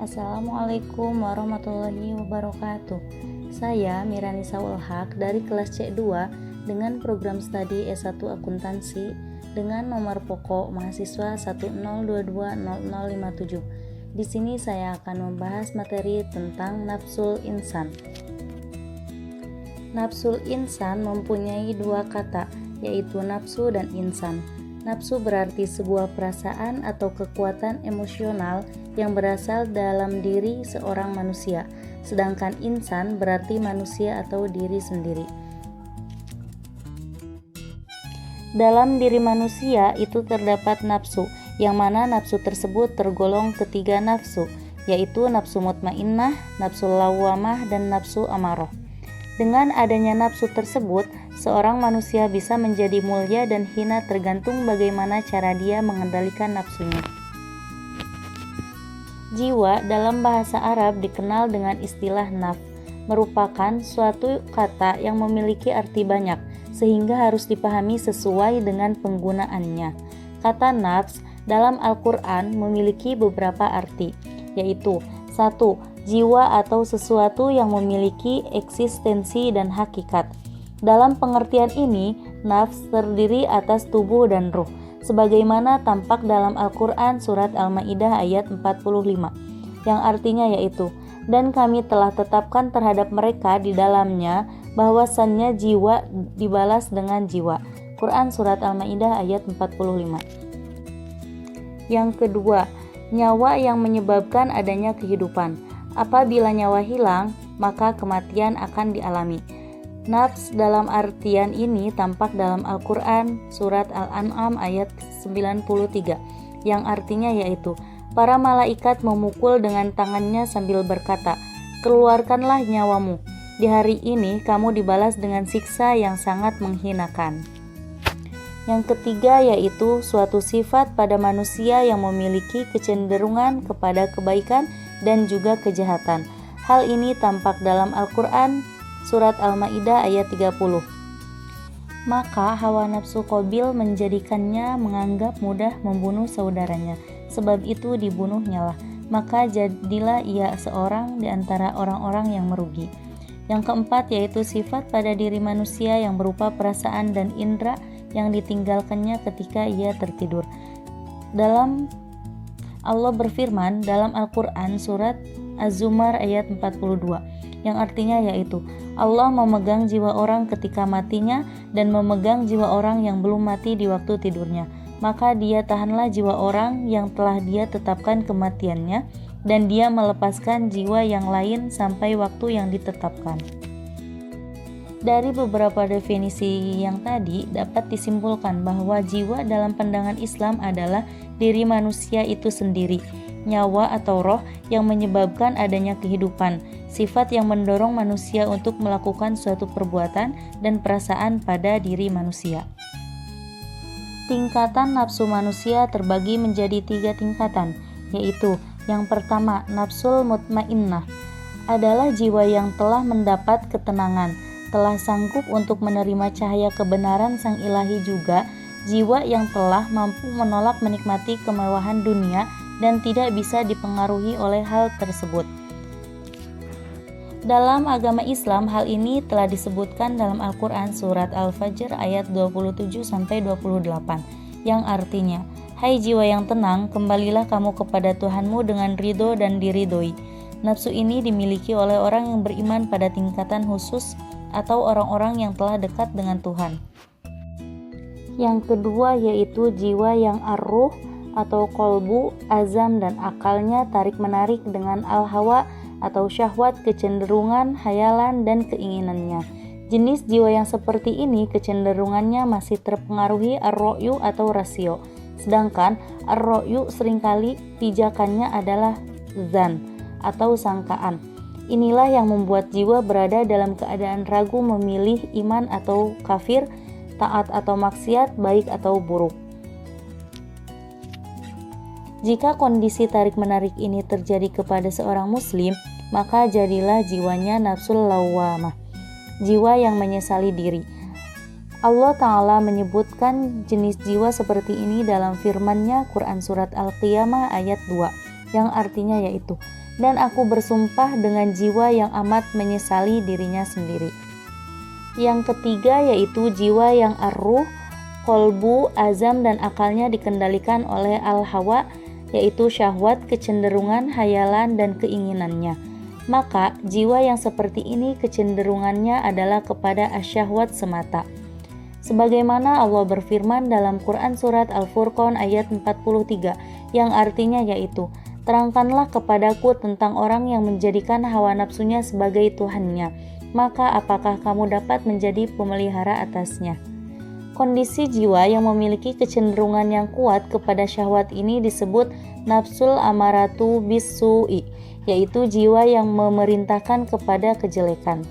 Assalamualaikum warahmatullahi wabarakatuh. Saya Miranisa Ulhaq dari kelas C2 dengan program studi S1 Akuntansi dengan nomor pokok mahasiswa 10220057. Di sini saya akan membahas materi tentang nafsul insan. Nafsul insan mempunyai dua kata, yaitu nafsu dan insan. Nafsu berarti sebuah perasaan atau kekuatan emosional yang berasal dalam diri seorang manusia, sedangkan insan berarti manusia atau diri sendiri. Dalam diri manusia itu terdapat nafsu, yang mana nafsu tersebut tergolong ketiga nafsu, yaitu nafsu mutmainnah, nafsu lawwamah, dan nafsu amarah. Dengan adanya nafsu tersebut, seorang manusia bisa menjadi mulia dan hina tergantung bagaimana cara dia mengendalikan nafsunya. Jiwa dalam bahasa Arab dikenal dengan istilah nafs, merupakan suatu kata yang memiliki arti banyak, sehingga harus dipahami sesuai dengan penggunaannya. Kata nafs dalam Al-Quran memiliki beberapa arti, yaitu 1. Jiwa atau sesuatu yang memiliki eksistensi dan hakikat. Dalam pengertian ini, nafs terdiri atas tubuh dan ruh, sebagaimana tampak dalam Al-Quran surat Al-Ma'idah ayat 45, yang artinya yaitu, dan kami telah tetapkan terhadap mereka di dalamnya bahwasannya jiwa dibalas dengan jiwa. Quran surat Al-Ma'idah ayat 45. Yang kedua, nyawa yang menyebabkan adanya kehidupan. Apabila nyawa hilang, maka kematian akan dialami. Nafs dalam artian ini tampak dalam Al-Quran surat Al-An'am ayat 93, yang artinya yaitu, para malaikat memukul dengan tangannya sambil berkata, keluarkanlah nyawamu. Di hari ini kamu dibalas dengan siksa yang sangat menghinakan. Yang ketiga yaitu suatu sifat pada manusia yang memiliki kecenderungan kepada kebaikan dan juga kejahatan. Hal ini tampak dalam Al-Quran surat Al-Ma'idah ayat 30. Maka hawa nafsu Qabil menjadikannya menganggap mudah membunuh saudaranya, sebab itu dibunuhnyalah. Maka jadilah ia seorang di antara orang-orang yang merugi. Yang keempat yaitu sifat pada diri manusia yang berupa perasaan dan indera yang ditinggalkannya ketika ia tertidur. Dalam Allah berfirman dalam Al-Quran surat Az-Zumar ayat 42, yang artinya yaitu, Allah memegang jiwa orang ketika matinya dan memegang jiwa orang yang belum mati di waktu tidurnya. Maka dia tahanlah jiwa orang yang telah dia tetapkan kematiannya, dan dia melepaskan jiwa yang lain sampai waktu yang ditetapkan. Dari beberapa definisi yang tadi dapat disimpulkan bahwa jiwa dalam pandangan Islam adalah diri manusia itu sendiri, nyawa atau roh yang menyebabkan adanya kehidupan, sifat yang mendorong manusia untuk melakukan suatu perbuatan dan perasaan pada diri manusia. Tingkatan nafsu manusia terbagi menjadi 3 tingkatan, yaitu yang pertama, nafsul mutmainnah adalah jiwa yang telah mendapat ketenangan, telah sanggup untuk menerima cahaya kebenaran Sang Ilahi, juga jiwa yang telah mampu menolak menikmati kemewahan dunia dan tidak bisa dipengaruhi oleh hal tersebut. Dalam agama Islam, hal ini telah disebutkan dalam Al-Quran surat Al-Fajr ayat 27-28, yang artinya, hai jiwa yang tenang, kembalilah kamu kepada Tuhanmu dengan ridho dan diridhoi. Nafsu ini dimiliki oleh orang yang beriman pada tingkatan khusus atau orang-orang yang telah dekat dengan Tuhan. Yang kedua yaitu jiwa yang ar-ruh atau kolbu, azam dan akalnya tarik-menarik dengan al-hawa atau syahwat, kecenderungan, hayalan, dan keinginannya. Jenis jiwa yang seperti ini kecenderungannya masih terpengaruhi ar-ro'yu atau rasio, sedangkan ar-ro'yu seringkali pijakannya adalah zan atau sangkaan. Inilah yang membuat jiwa berada dalam keadaan ragu memilih iman atau kafir, taat atau maksiat, baik atau buruk. Jika kondisi tarik-menarik ini terjadi kepada seorang muslim, maka jadilah jiwanya nafsul lawwamah, jiwa yang menyesali diri. Allah Ta'ala menyebutkan jenis jiwa seperti ini dalam firman-Nya Quran surat Al-Qiyamah ayat 2, yang artinya yaitu, dan aku bersumpah dengan jiwa yang amat menyesali dirinya sendiri. Yang ketiga yaitu jiwa yang ar-ruh, kolbu, azam, dan akalnya dikendalikan oleh al-hawa, yaitu syahwat, kecenderungan, hayalan, dan keinginannya. Maka jiwa yang seperti ini kecenderungannya adalah kepada asyahwat semata. Sebagaimana Allah berfirman dalam Quran Surat Al-Furqan ayat 43, yang artinya yaitu, terangkanlah kepadaku tentang orang yang menjadikan hawa nafsunya sebagai Tuhannya, maka apakah kamu dapat menjadi pemelihara atasnya? Kondisi jiwa yang memiliki kecenderungan yang kuat kepada syahwat ini disebut nafsul amaratu bis-su'i, yaitu jiwa yang memerintahkan kepada kejelekan.